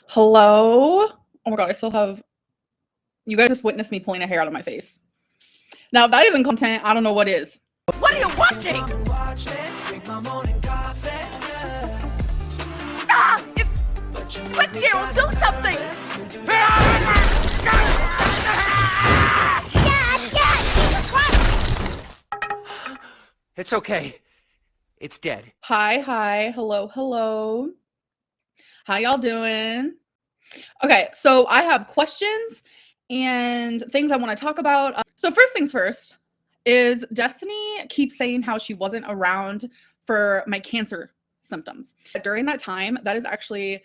Hello? Oh my god, I still have. You guys just witnessed me pulling a hair out of my face. Now, if that isn't content, I don't know what is. What are you watching? Ah! It's. Quick, Gerald, do something! It's okay. It's dead. Hi, hello. How y'all doing? Okay, so I have questions and things I want to talk about. So first things first is Destiny keeps saying how she wasn't around for my cancer symptoms. During that time, that is actually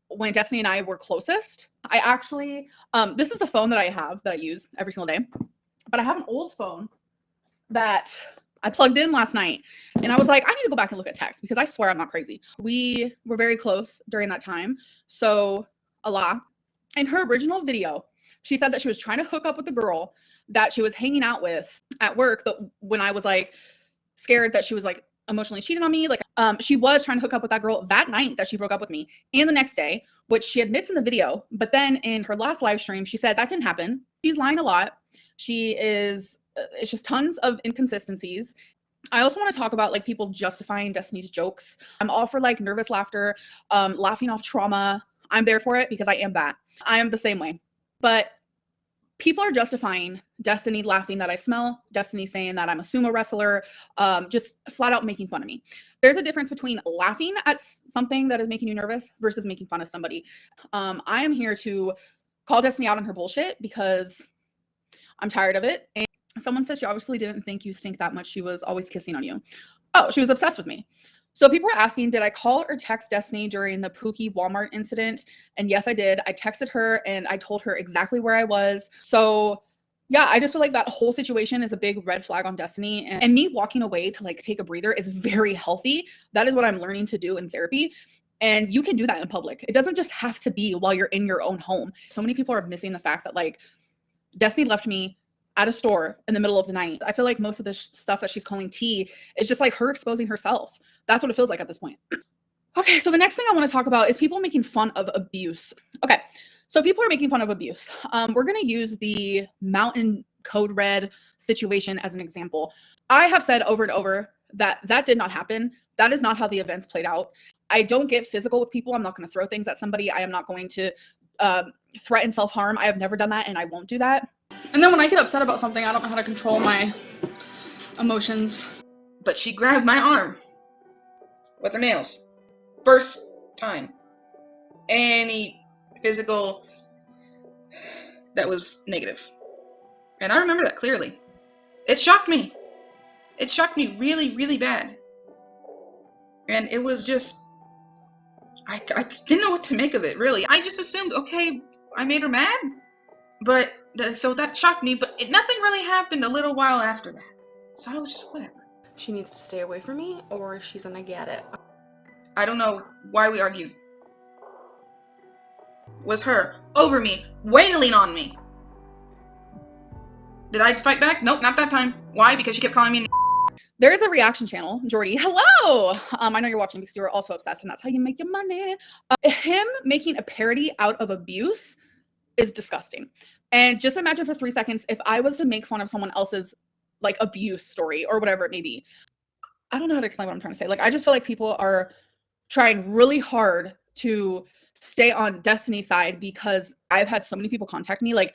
when Destiny and I were closest. I actually, this is the phone that I have that I use every single day, but I have an old phone that I plugged in last night and I was like, I need to go back and look at text because I swear I'm not crazy. We were very close during that time. So Allah, in her original video, she said that she was trying to hook up with the girl that she was hanging out with at work. But when I was like scared that she was like emotionally cheating on me, like she was trying to hook up with that girl that night that she broke up with me and the next day, which she admits in the video. But then in her last live stream, she said that didn't happen. She's lying a lot. She is, it's just tons of inconsistencies. I also want to talk about like people justifying Destiny's jokes. I'm all for like nervous laughter, laughing off trauma. I'm there for it because I am that. I am the same way. But people are justifying Destiny laughing that I smell, Destiny saying that I'm a sumo wrestler, just flat out making fun of me. There's a difference between laughing at something that is making you nervous versus making fun of somebody. I am here to call Destiny out on her bullshit because I'm tired of it. And someone said she obviously didn't think you stink that much. She was always kissing on you. Oh, she was obsessed with me. So people were asking, did I call or text Destiny during the Pookie Walmart incident? And yes, I did. I texted her and I told her exactly where I was. So yeah, I just feel like that whole situation is a big red flag on Destiny. And me walking away to like take a breather is very healthy. That is what I'm learning to do in therapy. And you can do that in public. It doesn't just have to be while you're in your own home. So many people are missing the fact that like Destiny left me at a store in the middle of the night. I feel like most of the stuff that she's calling tea is just like her exposing herself. That's what it feels like at this point. Okay, so the next thing I want to talk about is people making fun of abuse. Okay, so people are making fun of abuse. We're going to use the Mountain Code Red situation as an example. I have said over and over that that did not happen. That is not how the events played out. I don't get physical with people. I'm not going to throw things at somebody. I am not going to threaten self-harm. I have never done that and I won't do that. And then when I get upset about something, I don't know how to control my emotions. But she grabbed my arm with her nails. First time. Any physical that was negative. And I remember that clearly. It shocked me. It shocked me really, really bad. And it was just, I didn't know what to make of it, really. I just assumed, okay, I made her mad. But, so that shocked me, but nothing really happened a little while after that. So I was just, whatever. She needs to stay away from me, or she's gonna get it. I don't know why we argued. Was her over me, wailing on me. Did I fight back? Nope, not that time. Why? Because she kept calling me. There is a reaction channel, Jordy. Hello! I know you're watching because you were also obsessed, and that's how you make your money. Him making a parody out of abuse is disgusting. And just imagine for 3 seconds if I was to make fun of someone else's like abuse story or whatever it may be. I don't know how to explain what I'm trying to say. Like, I just feel like people are trying really hard to stay on Destiny's side because I've had so many people contact me like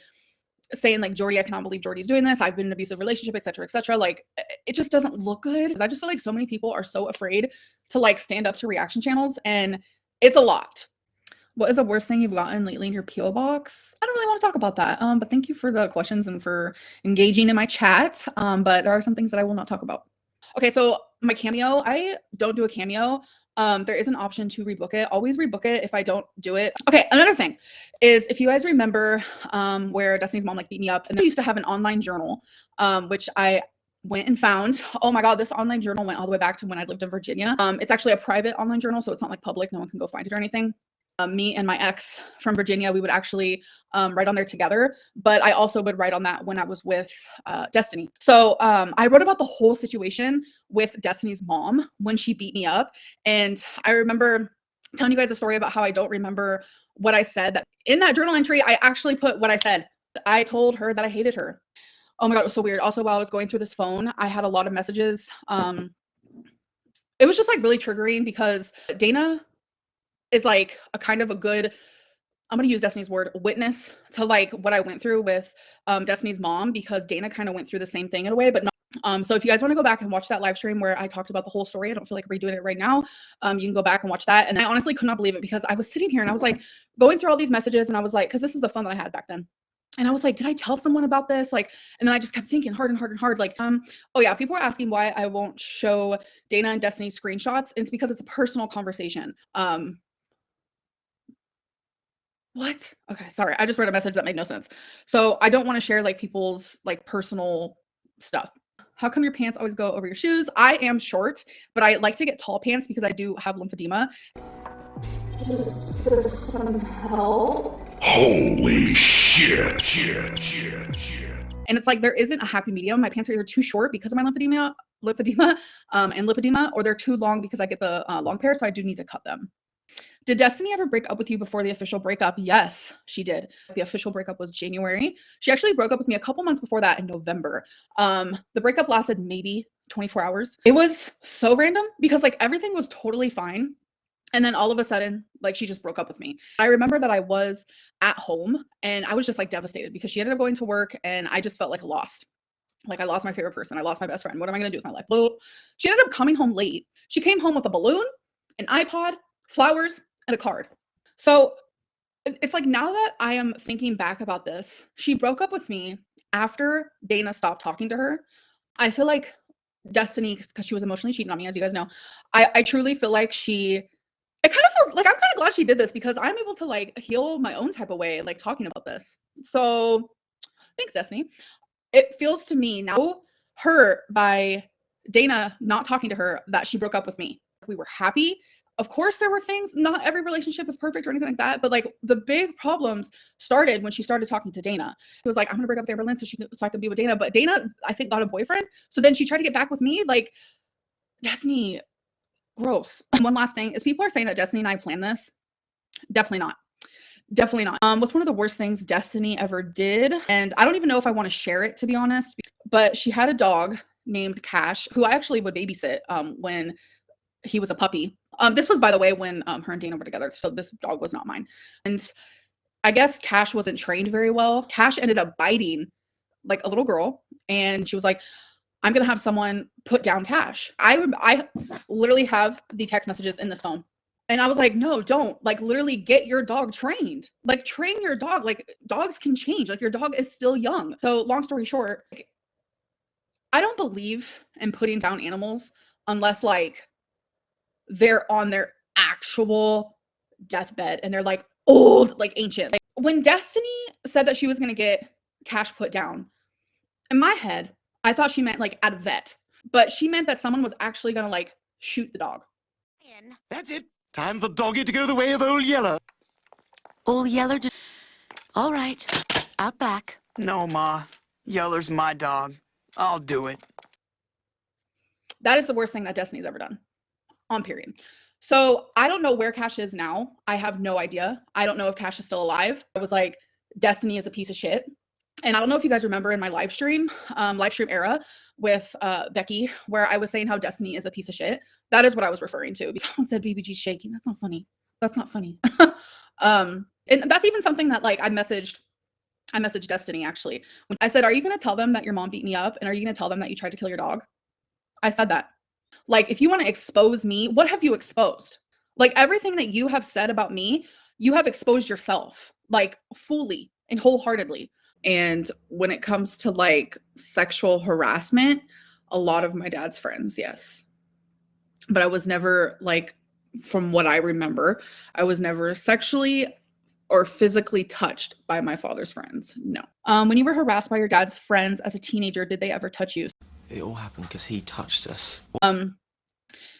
saying like, Jordy, I cannot believe Jordy's doing this. I've been in an abusive relationship, etc., etc. Like, it just doesn't look good. I just feel like so many people are so afraid to like stand up to reaction channels, and it's a lot. What is the worst thing you've gotten lately in your PO box? I don't really want to talk about that. But thank you for the questions and for engaging in my chat. But there are some things that I will not talk about. Okay, so my Cameo, I don't do a Cameo. There is an option to rebook it. Always rebook it if I don't do it. Okay, another thing is if you guys remember where Destiny's mom like beat me up, and they used to have an online journal, which I went and found. Oh my God, this online journal went all the way back to when I lived in Virginia. It's actually a private online journal, so it's not like public. No one can go find it or anything. Me and my ex from Virginia, we would actually write on there together, but I also would write on that when I was with Destiny. So I wrote about the whole situation with Destiny's mom when she beat me up. And I remember telling you guys a story about how I don't remember what I said. That in that journal entry, I actually put what I said. I told her that I hated her. Oh my God, it was so weird. Also, while I was going through this phone, I had a lot of messages. It was just like really triggering because Dana is like a kind of a good, I'm going to use Destiny's word, witness to like what I went through with Destiny's mom, because Dana kind of went through the same thing in a way, but not. So if you guys want to go back and watch that live stream where I talked about the whole story, I don't feel like redoing it right now. You can go back and watch that. And I honestly could not believe it, because I was sitting here and I was like going through all these messages, and I was like, because this is the fun that I had back then. And I was like, did I tell someone about this? Like, and then I just kept thinking hard and hard and hard. Like, oh yeah, people were asking why I won't show Dana and Destiny screenshots. It's because it's a personal conversation. What? Okay, sorry. I just read a message that made no sense. So I don't want to share like people's like personal stuff. How come your pants always go over your shoes? I am short, but I like to get tall pants because I do have lymphedema. Just for some help. Holy shit. And it's like there isn't a happy medium. My pants are either too short because of my lymphedema, and lipedema, or they're too long because I get the long pair, so I do need to cut them. Did Destiny ever break up with you before the official breakup? Yes, she did. The official breakup was January. She actually broke up with me a couple months before that in November. The breakup lasted maybe 24 hours. It was so random because like everything was totally fine. And then all of a sudden, like she just broke up with me. I remember that I was at home and I was just like devastated because she ended up going to work and I just felt like lost. Like I lost my favorite person. I lost my best friend. What am I going to do with my life? Well, she ended up coming home late. She came home with a balloon, an iPod, flowers, and a card. So it's like now that I am thinking back about this, she broke up with me after Dana stopped talking to her. I feel like Destiny, because she was emotionally cheating on me, as you guys know, I truly feel like it kind of feels like I'm kind of glad she did this because I'm able to like heal my own type of way, like talking about this. So thanks, Destiny. It feels to me now hurt by Dana not talking to her that she broke up with me. We were happy. Of course, there were things, not every relationship is perfect or anything like that, but like the big problems started when she started talking to Dana. It was like, I'm gonna break up with Amberlynn so I could be with Dana. But Dana, I think, got a boyfriend. So then she tried to get back with me. Like, Destiny, gross. And one last thing is people are saying that Destiny and I planned this. Definitely not. Definitely not. What's one of the worst things Destiny ever did? And I don't even know if I want to share it, to be honest, but she had a dog named Cash, who I actually would babysit when he was a puppy. This was, by the way, when her and Dana were together. So this dog was not mine. And I guess Cash wasn't trained very well. Cash ended up biting like a little girl. And she was like, I'm going to have someone put down Cash. I literally have the text messages in this phone. And I was like, no, don't. Like, literally get your dog trained. Like, train your dog. Like, dogs can change. Like, your dog is still young. So long story short, like, I don't believe in putting down animals unless like they're on their actual deathbed and they're like old, like ancient. Like, when Destiny said that she was going to get Cash put down, in my head, I thought she meant like at a vet, but she meant that someone was actually going to like shoot the dog. That's it. Time for Doggy to go the way of Old Yeller. Old Yeller all right, out back. No, Ma. Yeller's my dog. I'll do it. That is the worst thing that Destiny's ever done. On period. So I don't know where Cash is now. I have no idea. I don't know if Cash is still alive. I was like, Destiny is a piece of shit. And I don't know if you guys remember in my live stream era with Becky, where I was saying how Destiny is a piece of shit. That is what I was referring to. Someone said BBG's shaking. That's not funny. That's not funny. And that's even something that like I messaged Destiny actually. When I said, are you going to tell them that your mom beat me up? And are you going to tell them that you tried to kill your dog? I said that. Like, if you want to expose me, what have you exposed? Like, everything that you have said about me, you have exposed yourself, like, fully and wholeheartedly. And when it comes to, like, sexual harassment, a lot of my dad's friends, yes. But I was never, like, from what I remember, I was never sexually or physically touched by my father's friends. No. When you were harassed by your dad's friends as a teenager, did they ever touch you? It all happened because he touched us.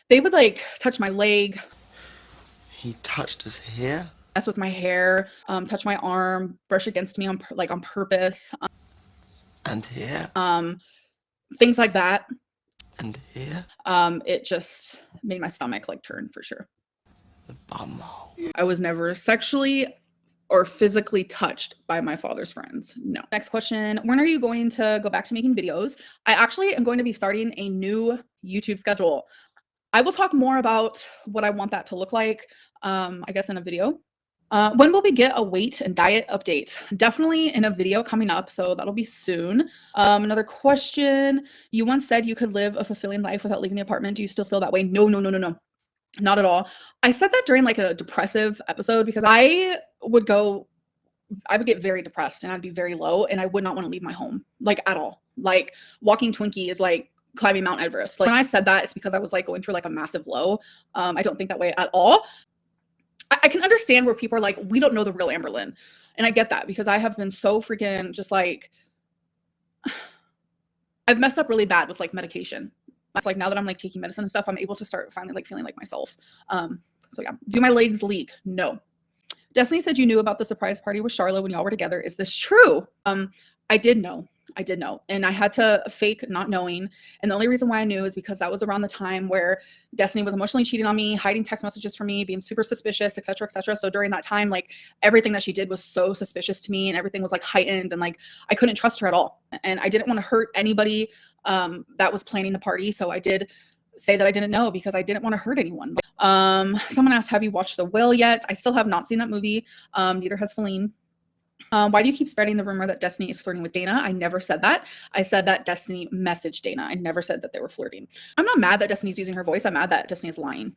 They would like touch my leg. He touched us here? Mess with my hair, touch my arm, brush against me on purpose. And here? Things like that. And here? It just made my stomach like turn for sure. the bumhole. I was never sexually or physically touched by my father's friends. No. Next question. When are you going to go back to making videos? I actually am going to be starting a new YouTube schedule. I will talk more about what I want that to look like, I guess in a video. When will we get a weight and diet update? Definitely in a video coming up, so that'll be soon. Another question. You once said you could live a fulfilling life without leaving the apartment. Do you still feel that way? No, no, no, no, no. Not at all. I said that during like a depressive episode because I would get very depressed and I'd be very low and I would not want to leave my home, like at all. Like walking Twinkie is like climbing Mount Everest. Like when I said that, it's because I was like going through like a massive low. I don't think that way at all. I can understand where people are like, we don't know the real Amberlynn. And I get that because I have been so freaking just like, I've messed up really bad with like medication. It's like now that I'm like taking medicine and stuff, I'm able to start finally like feeling like myself. So yeah. Do my legs leak? No. Destiny said you knew about the surprise party with Charlotte when y'all were together. Is this true? I did know. I did know. And I had to fake not knowing. And the only reason why I knew is because that was around the time where Destiny was emotionally cheating on me, hiding text messages from me, being super suspicious, et cetera, et cetera. So during that time, like everything that she did was so suspicious to me and everything was like heightened and like I couldn't trust her at all. And I didn't want to hurt anybody that was planning the party. So I did say that I didn't know because I didn't want to hurt anyone. Someone asked, have you watched The Whale yet? I still have not seen that movie. Neither has Feline. Why do you keep spreading the rumor that Destiny is flirting with Dana? I never said that. I said that Destiny messaged Dana. I never said that they were flirting. I'm not mad that Destiny's using her voice. I'm mad that Destiny is lying.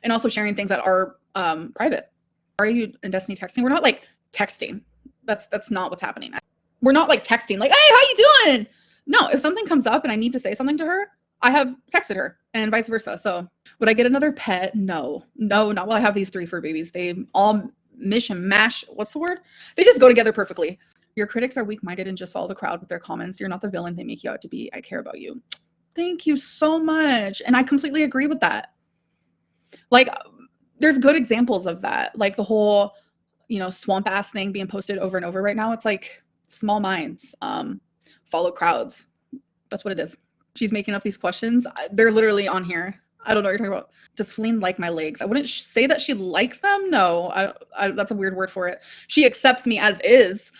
And also sharing things that are private. Are you and Destiny texting? We're not like texting. That's not what's happening. We're not like texting like, hey, how you doing? No, if something comes up and I need to say something to her, I have texted her and vice versa. So would I get another pet? No, not while I have these 3 fur babies. They all mish and mash. What's the word? They just go together perfectly. Your critics are weak-minded and just follow the crowd with their comments. You're not the villain they make you out to be. I care about you. Thank you so much. And I completely agree with that. Like there's good examples of that. Like the whole, swamp ass thing being posted over and over right now. It's like small minds, follow crowds. That's what it is. She's making up these questions. They're literally on here. I don't know what you're talking about. Does Feline like my legs? I wouldn't say that she likes them. No, that's a weird word for it. She accepts me as is.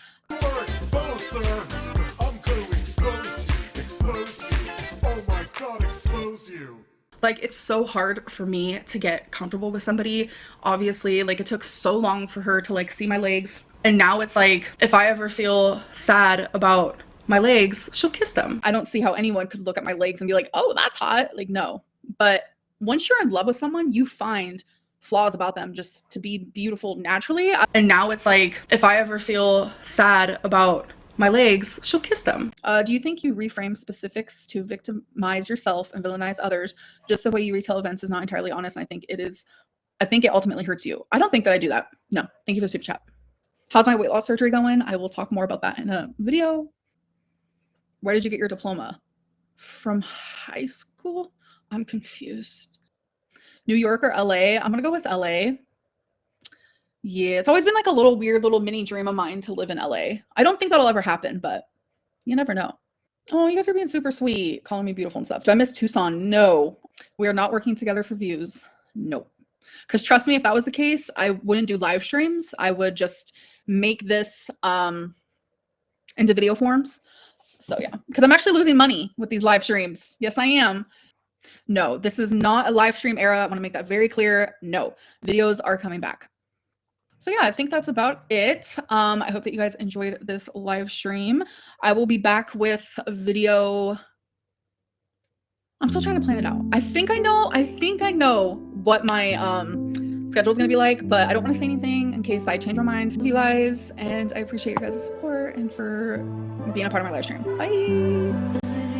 Like, it's so hard for me to get comfortable with somebody. Obviously, like, it took so long for her to, like, see my legs. And now it's like, if I ever feel sad about my legs, she'll kiss them. I don't see how anyone could look at my legs and be like, oh, that's hot. Like, no. But once you're in love with someone, you find flaws about them just to be beautiful naturally. And now it's like, if I ever feel sad about my legs, she'll kiss them. Do you think you reframe specifics to victimize yourself and villainize others? Just the way you retell events is not entirely honest. And I think it is. I think it ultimately hurts you. I don't think that I do that. No. Thank you for the super chat. How's my weight loss surgery going? I will talk more about that in a video. Where did you get your diploma? From high school? I'm confused. New York or LA? I'm gonna go with LA. Yeah, it's always been like a little weird little mini dream of mine to live in LA. I don't think that'll ever happen, but you never know. Oh, you guys are being super sweet, calling me beautiful and stuff. Do I miss Tucson? No. We are not working together for views. Nope. Because trust me, if that was the case, I wouldn't do live streams. I would just make this into video forms. So yeah, because I'm actually losing money with these live streams. Yes, I am. No, this is not a live stream era. I want to make that very clear. No, videos are coming back. So yeah, I think that's about it. I hope that you guys enjoyed this live stream. I will be back with a video. I'm still trying to plan it out. I think I know what my schedule is going to be like, but I don't want to say anything in case I change my mind. Love you guys, and I appreciate your guys' support and for being a part of my live stream. Bye.